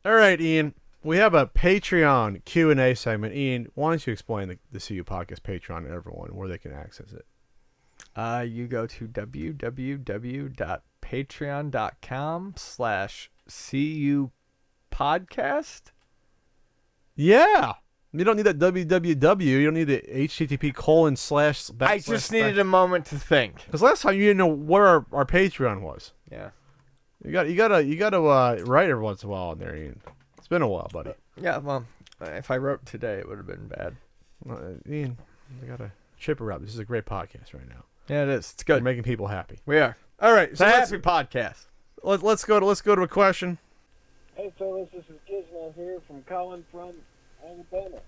All right, Ian. We have a Patreon Q&A segment. Ian, why don't you explain the CU Podcast Patreon to everyone where they can access it? You go to www.patreon.com/CU podcast. Yeah. You don't need that www. You don't need the http:// I just needed a moment to think. Because last time you didn't know where our Patreon was. Yeah. You gotta write every once in a while in there, Ian. It's been a while, buddy. Yeah, well, if I wrote today, it would have been bad. Ian, we gotta chip her up. This is a great podcast right now. Yeah, it is. It's good. We're making people happy. We are. All right, It's so a happy podcast. Let's go to a question. Hey fellas, this is Gizmo here from Colin from Alabama.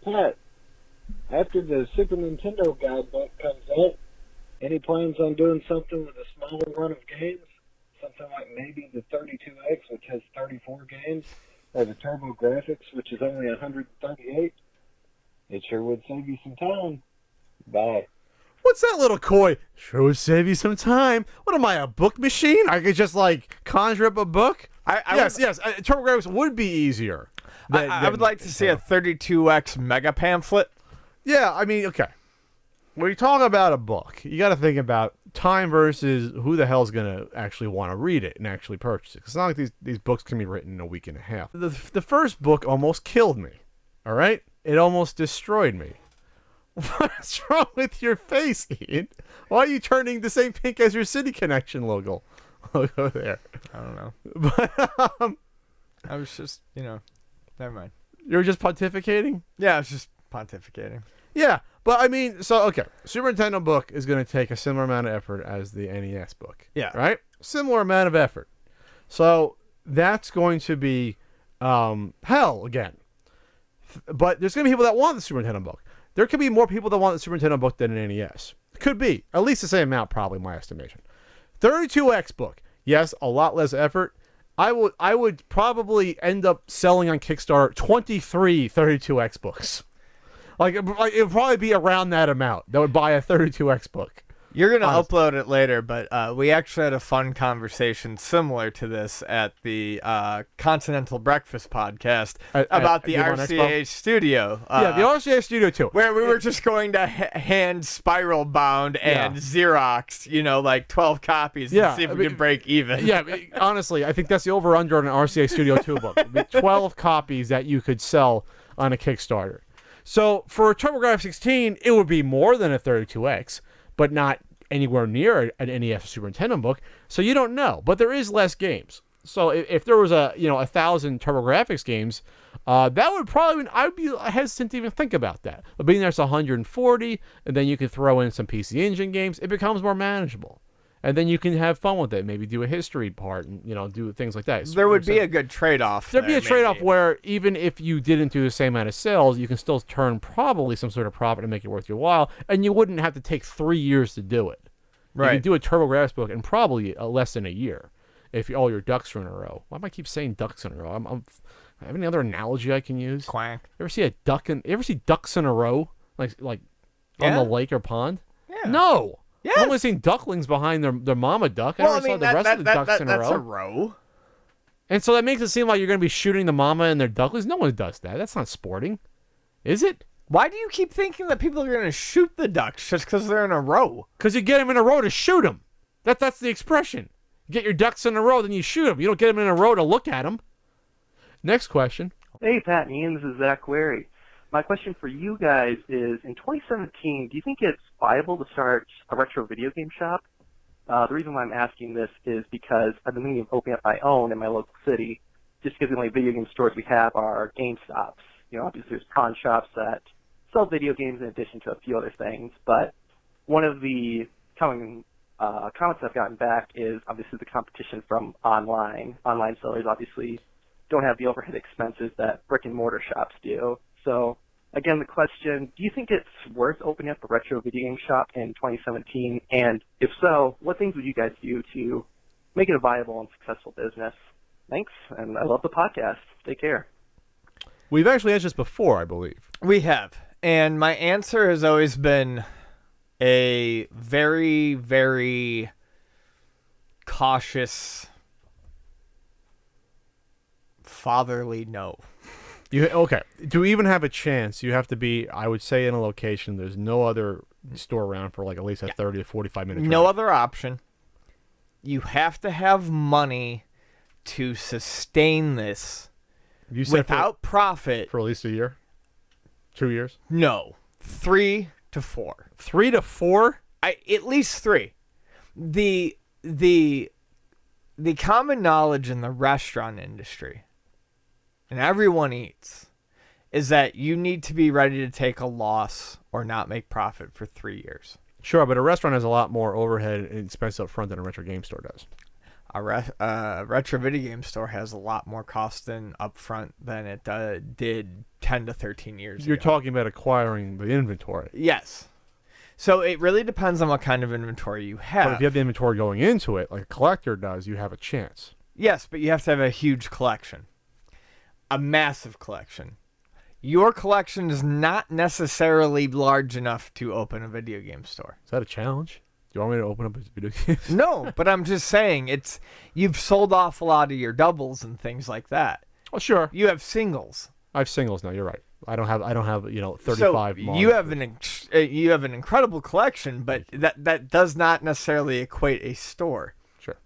Pat, after the Super Nintendo guidebook comes out, any plans on doing something with a smaller run of games? Something like maybe the 32X, which has 34 games, or the Turbo Graphics, which is only 138? It sure would save you some time. Bye. What's that little coy? Sure would save you some time. What am I, a book machine? I could just conjure up a book? Yes. TurboGrafx would be easier. I would like to see a 32X mega pamphlet. Yeah, I mean, okay. When you talk about a book, you got to think about time versus who the hell's going to actually want to read it and actually purchase it. Because it's not like these books can be written in a week and a half. The first book almost killed me, all right? It almost destroyed me. What's wrong with your face, Ian? Why are you turning the same pink as your City Connection logo there? I don't know. But I was just, never mind. You were just pontificating? Yeah, I was just pontificating. Yeah, but I mean, okay. Super Nintendo book is going to take a similar amount of effort as the NES book. Yeah. Right? Similar amount of effort. So that's going to be hell again. But there's going to be people that want the Super Nintendo book. There could be more people that want the Super Nintendo book than an NES. Could be. At least the same amount, probably, in my estimation. 32X book. Yes, a lot less effort. I would probably end up selling on Kickstarter 23 32X books. It would probably be around that amount that would buy a 32X book. You're going to upload it later, but we actually had a fun conversation similar to this at the Continental Breakfast podcast about the RCA Studio. Yeah, the RCA Studio too. Where we were just going to hand spiral bound and Xerox, 12 copies and see if we could break even. Yeah, honestly, I think that's the over-under on an RCA Studio 2 book. It'd be 12 copies that you could sell on a Kickstarter. So for a TurboGrafx 16, it would be more than a 32X, but not anywhere near an NES or Super Nintendo book. So you don't know, but there is less games. So if there was 1,000 TurboGrafx games, that would probably, I'd be hesitant to even think about that. But being there's 140, and then you can throw in some PC Engine games, it becomes more manageable. And then you can have fun with it. Maybe do a history part and, do things like that. There would be a good trade-off. There'd be a trade-off where even if you didn't do the same amount of sales, you can still turn probably some sort of profit and make it worth your while. And you wouldn't have to take 3 years to do it. Right. You can do a TurboGrafx book in probably less than a year if all your ducks are in a row. Why am I keep saying ducks in a row? I have any other analogy I can use? Quack. You ever see ducks in a row? Like on the lake or pond? Yeah. No. Yes. I've only seen ducklings behind their mama duck. I never saw the rest of the ducks in a row. That's a row. And so that makes it seem like you're going to be shooting the mama and their ducklings. No one does that. That's not sporting. Is it? Why do you keep thinking that people are going to shoot the ducks just because they're in a row? Because you get them in a row to shoot them. That's the expression. You get your ducks in a row, then you shoot them. You don't get them in a row to look at them. Next question. Hey, Pat and Ian. This is Zach Wary. My question for you guys is, in 2017, do you think it's viable to start a retro video game shop? The reason why I'm asking this is because I've been thinking of opening up my own in my local city, just because the only video game stores we have are GameStops. Obviously there's pawn shops that sell video games in addition to a few other things, but one of the common comments I've gotten back is obviously the competition from online. Online sellers obviously don't have the overhead expenses that brick and mortar shops do. So again, the question, do you think it's worth opening up a retro video game shop in 2017? And if so, what things would you guys do to make it a viable and successful business? Thanks, and I love the podcast. Take care. We've actually answered this before, I believe. We have. And my answer has always been a very, very cautious, fatherly no. Okay. To even have a chance, you have to be, I would say, in a location there's no other store around for like at least a 30 to 45 minute drive. No other option. You have to have money to sustain this without profit. For at least a year? 2 years? No. 3 to 4. 3 to 4? At least 3. The common knowledge in the restaurant industry, and everyone eats, is that you need to be ready to take a loss or not make profit for 3 years. Sure, but a restaurant has a lot more overhead and expense up front than a retro game store does. A retro video game store has a lot more cost up front than it did 10 to 13 years ago. You're talking about acquiring the inventory. Yes. So it really depends on what kind of inventory you have. But if you have the inventory going into it, like a collector does, you have a chance. Yes, but you have to have a huge collection. A massive collection. Your collection is not necessarily large enough to open a video game store. Is that a challenge? Do you want me to open up a video game? No, but I'm just saying you've sold off a lot of your doubles and things like that. Oh, sure. You have singles. I have singles now. You're right. I don't have 35 so you have an incredible collection, but that does not necessarily equate a store. Sure.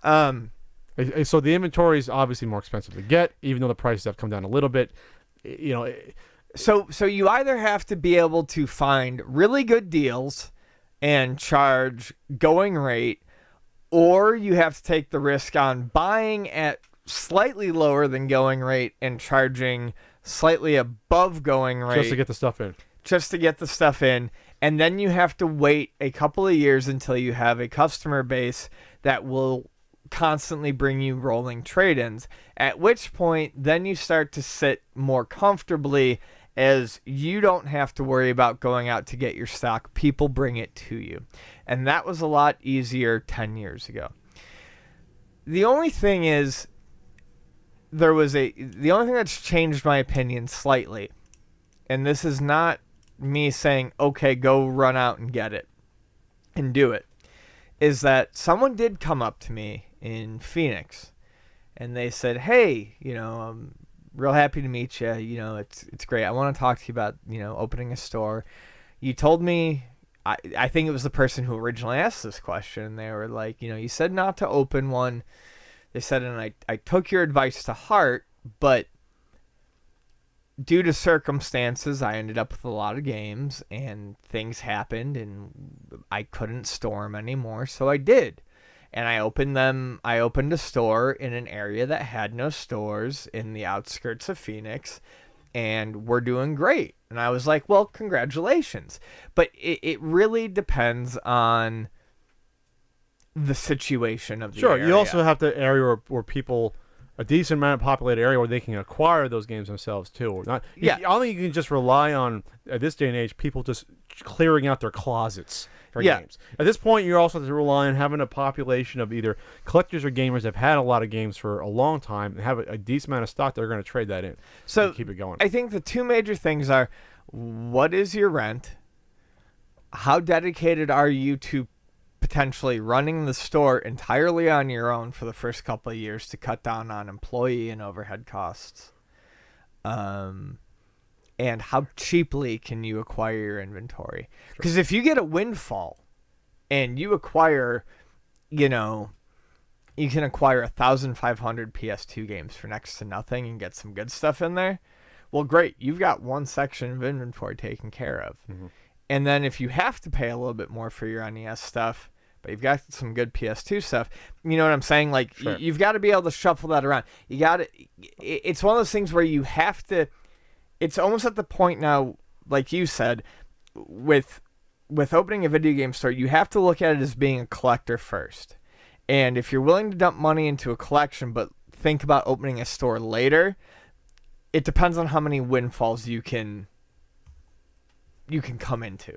So the inventory is obviously more expensive to get, even though the prices have come down a little bit. So you either have to be able to find really good deals and charge going rate, or you have to take the risk on buying at slightly lower than going rate and charging slightly above going rate. Just to get the stuff in. And then you have to wait a couple of years until you have a customer base that will constantly bring you rolling trade-ins, at which point then you start to sit more comfortably as you don't have to worry about going out to get your stock. People bring it to you. And that was a lot easier 10 years ago. The only thing is, the only thing that's changed my opinion slightly, and this is not me saying, okay, go run out and get it and do it, is that someone did come up to me in Phoenix and they said, hey, I'm real happy to meet you. It's great. I want to talk to you about, opening a store. You told me, I think it was the person who originally asked this question. They were like, you said not to open one. They said, and I took your advice to heart, but due to circumstances, I ended up with a lot of games, and things happened, and I couldn't store them anymore, so I did. And I opened a store in an area that had no stores in the outskirts of Phoenix, and we're doing great. And I was like, well, congratulations. But it really depends on the situation of the area. Sure, you also have the area where people, a decent amount of populated area where they can acquire those games themselves too. Or not. Yeah. I don't think you can just rely on, at this day and age, people just clearing out their closets for games. At this point, you're also to rely on having a population of either collectors or gamers that have had a lot of games for a long time and have a decent amount of stock that are going to trade that in. So and keep it going. I think the two major things are, what is your rent? How dedicated are you to potentially running the store entirely on your own for the first couple of years to cut down on employee and overhead costs? And how cheaply can you acquire your inventory? Because if you get a windfall and you acquire, you can acquire 1,500 PS2 games for next to nothing and get some good stuff in there, well, great. You've got one section of inventory taken care of. Mm-hmm. And then if you have to pay a little bit more for your NES stuff, but you've got some good PS2 stuff, you know what I'm saying? Like, sure. You've got to be able to shuffle that around. It's one of those things where you have to, it's almost at the point now, like you said, with opening a video game store, you have to look at it as being a collector first. And if you're willing to dump money into a collection, but think about opening a store later, it depends on how many windfalls you can come into.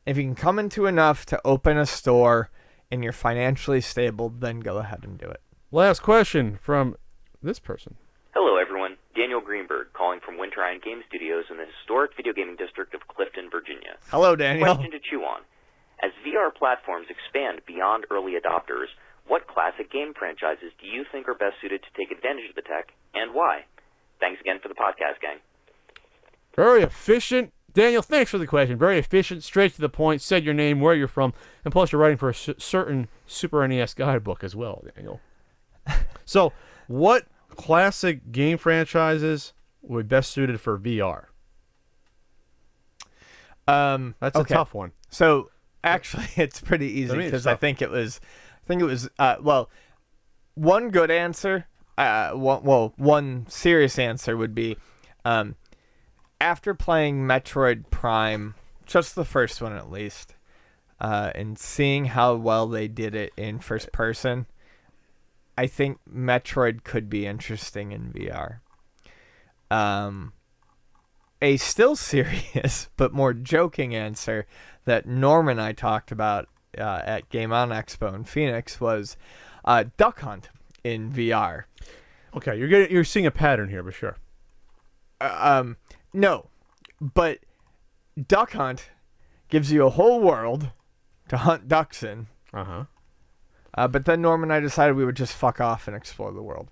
If you can come into enough to open a store and you're financially stable, then go ahead and do it. Last question from this person. Hello, everyone. Daniel Greenberg calling from Winter Iron Game Studios in the historic video gaming district of Clifton, Virginia. Hello, Daniel. Question to chew on. As VR platforms expand beyond early adopters, what classic game franchises do you think are best suited to take advantage of the tech, why. Thanks again for the podcast, gang. Very efficient. Daniel, thanks for the question. Very efficient, straight to the point. Said your name, where you're from, and plus you're writing for a certain Super NES guidebook as well, Daniel. So, what classic game franchises would be best suited for VR? That's a tough one. So actually, it's pretty easy because I think it was well, one good answer. One serious answer would be, after playing Metroid Prime, just the first one at least, and seeing how well they did it in first person, I think Metroid could be interesting in VR. A still serious but more joking answer that Norm and I talked about at Game On Expo in Phoenix was Duck Hunt in VR. Okay, you're seeing a pattern here, but sure. No, but Duck Hunt gives you a whole world to hunt ducks in. But then Norm and I decided we would just fuck off and explore the world.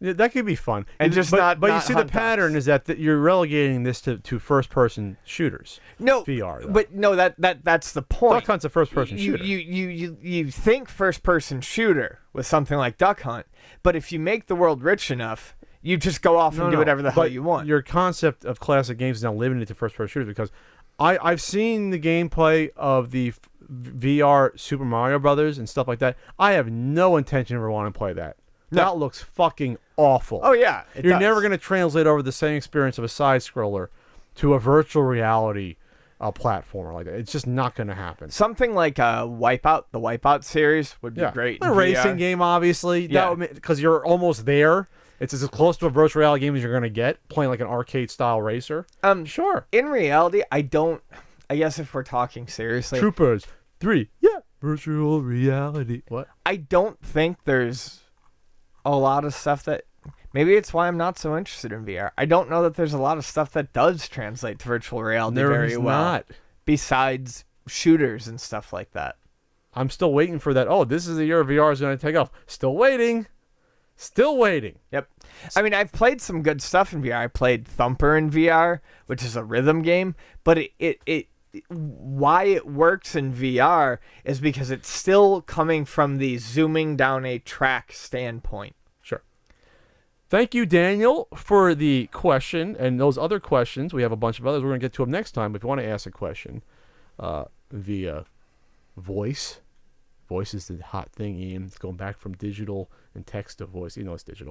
Yeah, that could be fun. And but you see the pattern is that you're relegating this to first-person shooters. No, VR. Though. But no, that's the point. Duck Hunt's a first-person shooter. You think first-person shooter with something like Duck Hunt, but if you make the world rich enough, you just go off and do whatever the hell you want. Your concept of classic games is now limited to first-person shooters because I've seen the gameplay of the VR Super Mario Brothers and stuff like that. I have no intention of ever wanting to play that. No. That looks fucking awful. Oh, yeah. You're never going to translate over the same experience of a side-scroller to a virtual reality platformer like that. It's just not going to happen. Something like Wipeout, the Wipeout series, would be great. A racing game, obviously. Yeah. Because you're almost there. It's as close to a virtual reality game as you're going to get, playing like an arcade-style racer. Sure. In reality, I guess if we're talking seriously... Troopers 3. Yeah. Virtual reality. What? I don't think there's a lot of stuff that... Maybe it's why I'm not so interested in VR. I don't know that there's a lot of stuff that does translate to virtual reality very well. Not. Besides shooters and stuff like that. I'm still waiting for that. Oh, this is the year VR is going to take off. Still waiting. Still waiting. Yep. I mean, I've played some good stuff in VR. I played Thumper in VR, which is a rhythm game, but why it works in VR is because it's still coming from the zooming down a track standpoint. Sure. Thank you, Daniel, for the question and those other questions. We have a bunch of others. We're going to get to them next time. If you want to ask a question via voice. Voice is the hot thing, Ian. It's going back from digital and text to voice. You know it's digital.